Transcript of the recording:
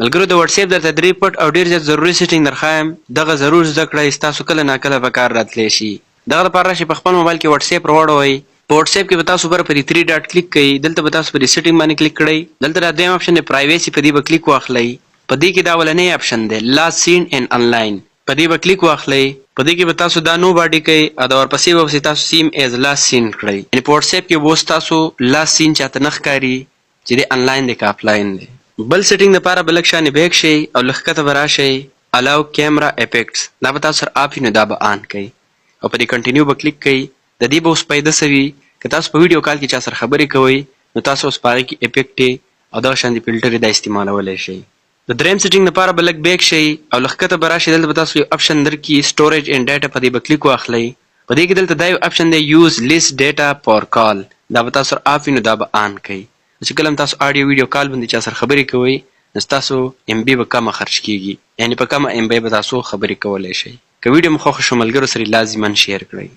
ملګرو د واتس اپ درته درې پټ او ډېر زیات ضروري سیټینګ درښایم. دغه ضرور زده کړئ، ستاسو کله ناکله په کار راتلی شي. دغه لپاره راشئ په خپل موبایل کې واتس اپ راواړوئ. په واتس اپ کې به تاسو بره په دې 3 ډاټ کلیک کوئ. دلته به تاسو په دې سیټینګ باندې کلیک کړئ. دلته دا دویم اپشن دی پرایویسي، په دې به کلیک واخلئ. په دې کې دا اولنی اپشن دی لاست سین ان انلاین، په دې به کلیک واخلئ. په دې کې به تاسو دا نو باډي کوئ او دا ورپسې به تاسو سیم ایز لاست سین کړئ. یعنې په واتس اپ کې به اوس تاسو لاست سین چاته نه ښکاري چې دی انلاین دی که افلاین دی. بل سیټینګ دپاره به لږ شانې بیک شئ او لږ ښکته به راشئ الاو کیمرا افیکټس، دا به تاسو سره آپ وي نو دا به آن کوئ او په دې کنټینیو به کلیک کوئ. د دې به اوس پیدا څه وي که تاسو په ویډیو کال کې چا سره خبرې کوئ نو تاسو اوس په هغې کې افیکټ او دغه شانې فلټر دا استعمالولی شئ. د دریم سیټینګ دپاره به لږ بیک شئ او لږ ښکته به راشئ. دلته به تاسو یو اپشن درکړي سټوریج اینډ ډاټا، په دې به کلیک واخلئ. په دې کې دلته دا یو اپشن دی یوز لیس ډاټا فار کال، دا به تاسو سره آپ وي نو دا به آن کوئ. چې کله هم تاسو اډیو ویډیو کال باندې چا سره خبرې کوئ نو ستاسو ام بي به کمه خرج کیږي، یعنې په کمه ام بي به تاسو خبرې کولی شئ. که ویډیو مو خوښه شو ملګرو سره لازما شیر کړئ.